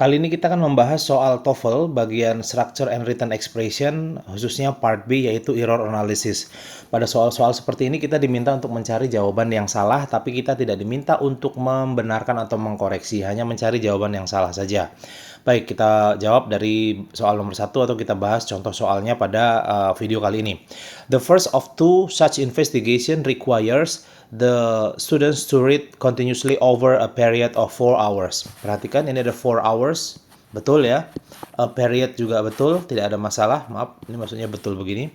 Kali ini kita akan membahas soal TOEFL bagian Structure and Written Expression, khususnya part B yaitu Error Analysis. Pada soal-soal seperti ini kita diminta untuk mencari jawaban yang salah, tapi kita tidak diminta untuk membenarkan atau mengkoreksi, hanya mencari jawaban yang salah saja. Baik, kita jawab dari soal nomor 1 atau kita bahas contoh soalnya pada video kali ini. The first of two such investigation requires the students to read continuously over a period of 4 hours. Perhatikan ini ada 4 hours, betul ya. A period juga betul, tidak ada masalah. Maaf, ini maksudnya betul begini.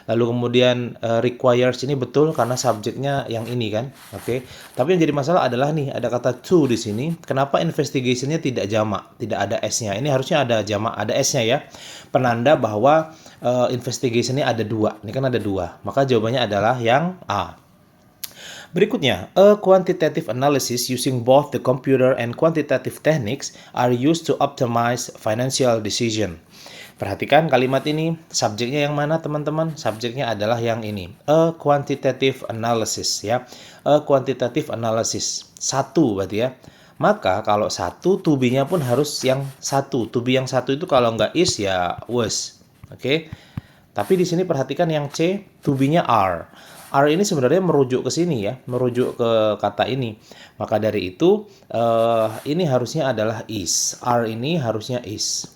Lalu kemudian requires ini betul karena subjeknya yang ini kan. Oke. Tapi yang jadi masalah adalah nih ada kata to di sini. Kenapa investigationnya tidak jamak, tidak ada s-nya? Ini harusnya ada jamak, ada s-nya ya. Penanda bahwa investigationnya ada dua. Ini kan ada dua. Maka jawabannya adalah yang A. Berikutnya, a quantitative analysis using both the computer and quantitative techniques are used to optimize financial decision. Perhatikan kalimat ini, subjeknya yang mana teman-teman? Subjeknya adalah yang ini, a quantitative analysis ya. A quantitative analysis, satu berarti ya. Maka kalau satu, to be-nya pun harus yang satu. To be yang satu itu kalau nggak is ya was. Oke. Tapi di sini perhatikan yang C, to be-nya are. Are ini sebenarnya merujuk ke sini ya, merujuk ke kata ini. Maka dari itu, ini harusnya adalah is. Are ini harusnya is.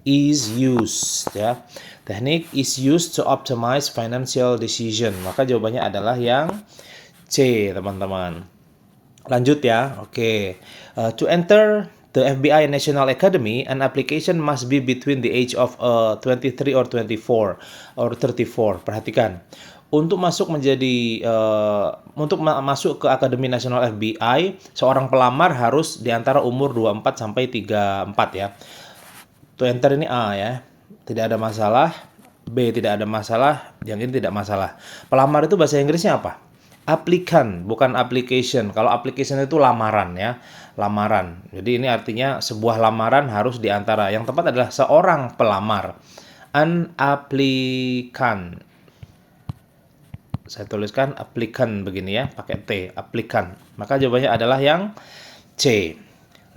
Is used ya. Teknik is used to optimize financial decision. Maka jawabannya adalah yang C, teman-teman. Lanjut ya. Oke. To enter the FBI National Academy, an application must be between the age of 23 or 24 or 34. Perhatikan. Untuk masuk masuk ke Akademi Nasional FBI, seorang pelamar harus di antara umur 24 sampai 34 ya. To enter ini A ya. Tidak ada masalah. B tidak ada masalah. Yang ini tidak masalah. Pelamar itu bahasa Inggrisnya apa? Applicant, bukan application. Kalau application itu lamaran ya. Lamaran. Jadi ini artinya sebuah lamaran harus di antara. Yang tepat adalah seorang pelamar. An applicant. Saya tuliskan applicant begini ya, pakai T, applicant. Maka jawabannya adalah yang C.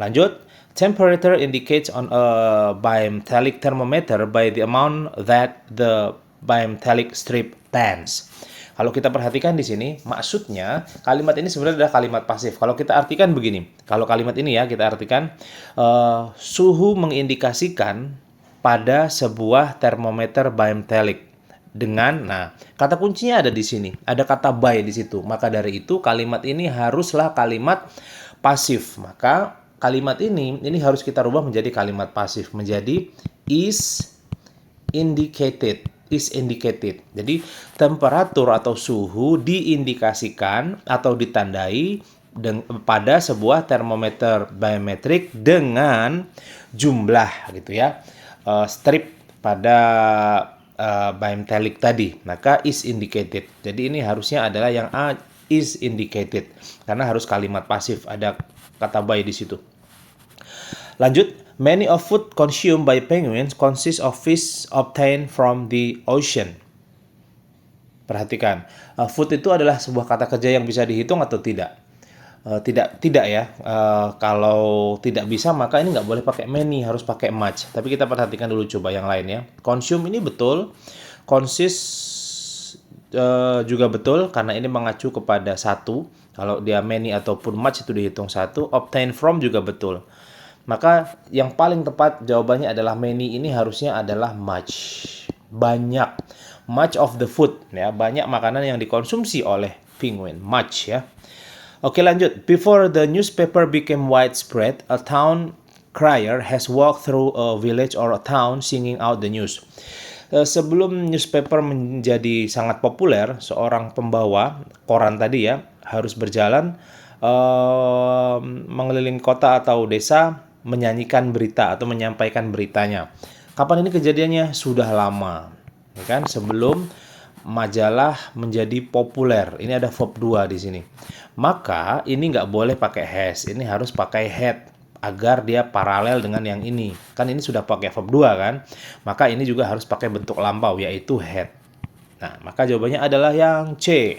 Lanjut. Temperature indicates on a bimetallic thermometer by the amount that the bimetallic strip bends. Kalau kita perhatikan di sini, maksudnya kalimat ini sebenarnya adalah kalimat pasif. Kalau kita artikan begini, kalau kalimat ini ya kita artikan suhu mengindikasikan pada sebuah termometer bimetallic dengan, nah kata kuncinya ada di sini, ada kata by di situ. Maka dari itu kalimat ini haruslah kalimat pasif. Maka kalimat ini harus kita rubah menjadi kalimat pasif, menjadi is indicated. Is indicated. Jadi temperatur atau suhu diindikasikan atau ditandai pada sebuah termometer biometrik dengan jumlah gitu ya, strip pada bimetallic tadi. Maka is indicated. Jadi ini harusnya adalah yang A, is indicated, karena harus kalimat pasif, ada kata by di situ. Lanjut. Many of food consumed by penguins consist of fish obtained from the ocean. Perhatikan, food itu adalah sebuah kata kerja yang bisa dihitung atau tidak? Tidak ya. Kalau tidak bisa maka ini nggak boleh pakai many, harus pakai much. Tapi kita perhatikan dulu coba yang lain ya. Consume ini betul, consist juga betul karena ini mengacu kepada satu. Kalau dia many ataupun much itu dihitung satu. Obtain from juga betul. Maka yang paling tepat jawabannya adalah many, ini harusnya adalah much. Banyak. Much of the food ya, banyak makanan yang dikonsumsi oleh penguin, much ya. Oke, lanjut. Before the newspaper became widespread, a town crier has walked through a village or a town singing out the news. Sebelum newspaper menjadi sangat populer, seorang pembawa koran tadi ya harus berjalan mengelilingi kota atau desa menyanyikan berita atau menyampaikan beritanya. Kapan ini kejadiannya? Sudah lama, ya kan? Sebelum majalah menjadi populer. Ini ada verb 2 di sini. Maka ini nggak boleh pakai has, ini harus pakai had agar dia paralel dengan yang ini. Kan ini sudah pakai verb 2 kan? Maka ini juga harus pakai bentuk lampau yaitu had. Nah, maka jawabannya adalah yang C.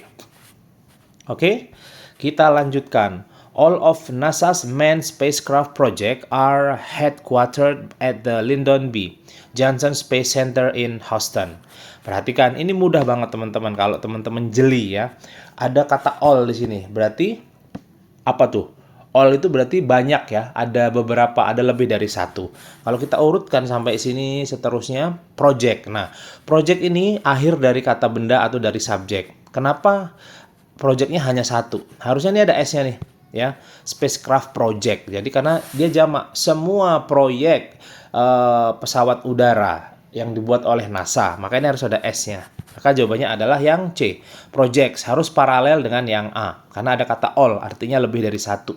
Oke, kita lanjutkan. All of NASA's manned spacecraft project are headquartered at the Lyndon B. Johnson Space Center in Houston. Perhatikan, ini mudah banget teman-teman kalau teman-teman jeli ya. Ada kata all di sini. Berarti apa tuh? All itu berarti banyak ya, ada beberapa, ada lebih dari satu. Kalau kita urutkan sampai sini seterusnya, project. Nah, project ini akhir dari kata benda atau dari subjek. Kenapa projectnya hanya satu? Harusnya ini ada S-nya nih, ya. Spacecraft project. Jadi karena dia jamak, semua proyek pesawat udara yang dibuat oleh NASA, makanya harus ada S-nya. Maka jawabannya adalah yang C. Projects harus paralel dengan yang A. Karena ada kata all, artinya lebih dari satu.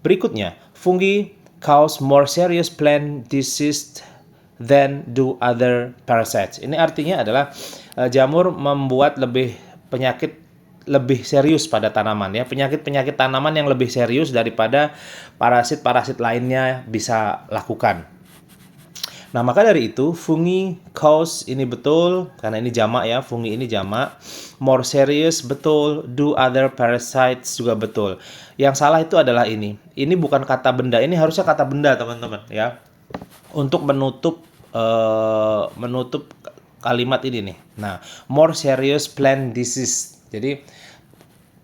Berikutnya, fungi cause more serious plant disease than do other parasites. Ini artinya adalah jamur membuat penyakit lebih serius pada tanaman ya. Penyakit-penyakit tanaman yang lebih serius daripada parasit-parasit lainnya bisa lakukan. Nah, maka dari itu, fungi cause ini betul, karena ini jamak ya, fungi ini jamak. More serious betul, do other parasites juga betul. Yang salah itu adalah ini. Ini bukan kata benda, ini harusnya kata benda, teman-teman ya. Untuk menutup kalimat ini nih. Nah, more serious plant disease. Jadi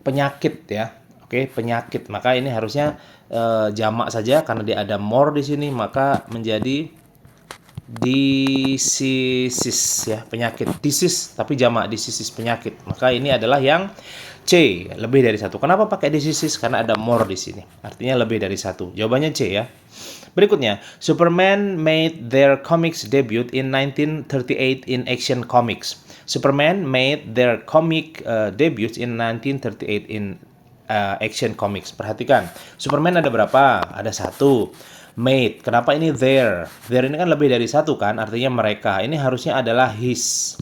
penyakit ya. Oke, penyakit. Maka ini harusnya jamak saja karena dia ada more di sini, maka menjadi diseases ya, penyakit. Disease tapi jamak, diseases penyakit. Maka ini adalah yang C, lebih dari satu. Kenapa pakai diseases? Karena ada more di sini. Artinya lebih dari satu. Jawabannya C ya. Berikutnya, Superman made their comics debut in 1938 in Action Comics. Superman made their comic debut in 1938 in Action Comics. Perhatikan, Superman ada berapa? Ada satu. Made. Kenapa ini their? Their ini kan lebih dari satu kan, artinya mereka. Ini harusnya adalah his.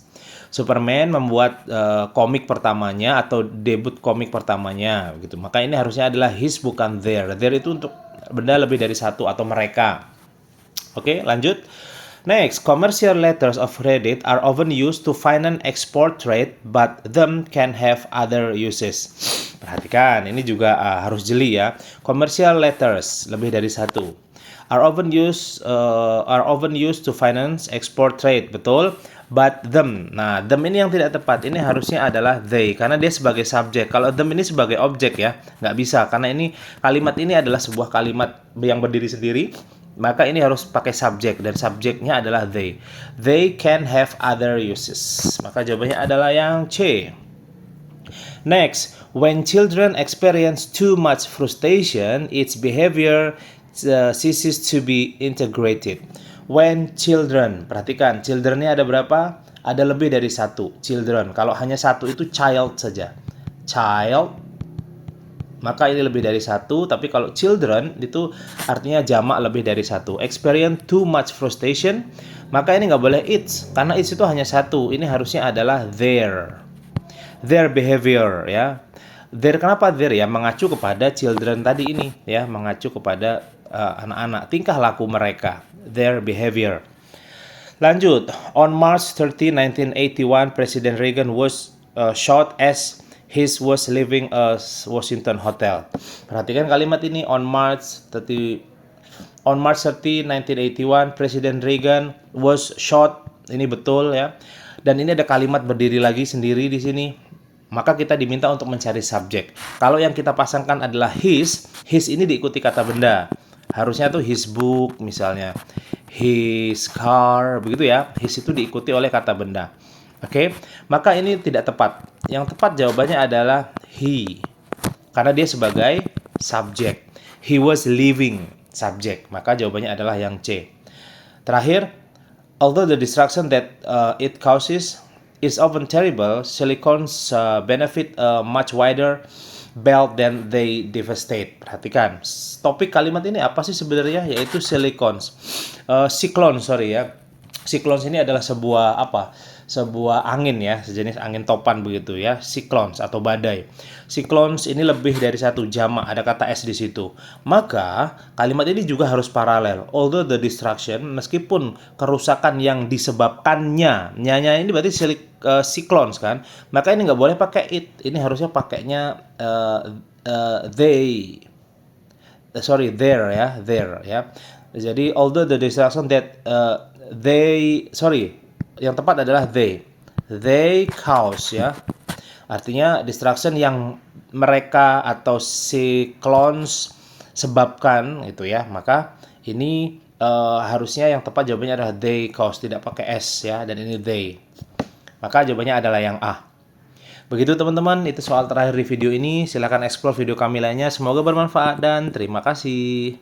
Superman membuat komik pertamanya atau debut komik pertamanya gitu. Maka ini harusnya adalah his bukan their. Their itu untuk benda lebih dari satu atau mereka. Oke, lanjut. Next, commercial letters of credit are often used to finance export trade, but them can have other uses. Perhatikan, ini juga harus jeli ya. Commercial letters lebih dari satu are often used to finance export trade, betul. But them, nah them ini yang tidak tepat. Ini harusnya adalah they karena dia sebagai subjek. Kalau them ini sebagai objek ya, nggak bisa karena ini kalimat ini adalah sebuah kalimat yang berdiri sendiri. Maka ini harus pakai subjek dan subjeknya adalah they. They can have other uses. Maka jawabannya adalah yang C. Next, when children experience too much frustration, its behavior ceases to be integrated. When children, perhatikan, children-nya ada berapa? Ada lebih dari satu. Children, kalau hanya satu itu child saja. Child, maka ini lebih dari satu. Tapi kalau children itu artinya jamak lebih dari satu. Experience too much frustration, maka ini nggak boleh its, karena its itu hanya satu. Ini harusnya adalah their behavior ya. Their, kenapa their ya? Mengacu kepada children tadi ini ya, mengacu kepada anak-anak, tingkah laku mereka, their behavior. Lanjut, on March 30, 1981, President Reagan was shot as he was leaving a Washington hotel. Perhatikan kalimat ini, on March 30, 1981, President Reagan was shot. Ini betul ya. Dan ini ada kalimat berdiri lagi sendiri di sini. Maka kita diminta untuk mencari subjek. Kalau yang kita pasangkan adalah his ini diikuti kata benda. Harusnya tuh his book misalnya, his car, begitu ya. His itu diikuti oleh kata benda. Oke, maka ini tidak tepat. Yang tepat jawabannya adalah he, karena dia sebagai subjek. He was leaving, subjek. Maka jawabannya adalah yang C. Terakhir, although the destruction that it causes is often terrible, silicons benefit a much wider belt than they devastate. Perhatikan, topik kalimat ini apa sih sebenarnya? Yaitu silicons. Cyclones ini adalah sebuah sebuah angin ya, sejenis angin topan begitu ya, cyclones atau badai. Cyclones ini lebih dari satu, jamak, ada kata S di situ. Maka kalimat ini juga harus paralel. Although the destruction, meskipun kerusakan yang disebabkannya, nyanya ini berarti cyclones kan, maka ini nggak boleh pakai it. Ini harusnya pakainya they. there ya, there ya. Jadi although the destruction that yang tepat adalah they cause ya. Artinya destruction yang mereka atau si clones sebabkan itu ya. Maka ini harusnya yang tepat jawabannya adalah they cause, tidak pakai s ya, dan ini they. Maka jawabannya adalah yang A. Begitu teman-teman, itu soal terakhir di video ini. Silahkan explore video kami lainnya. Semoga bermanfaat dan terima kasih.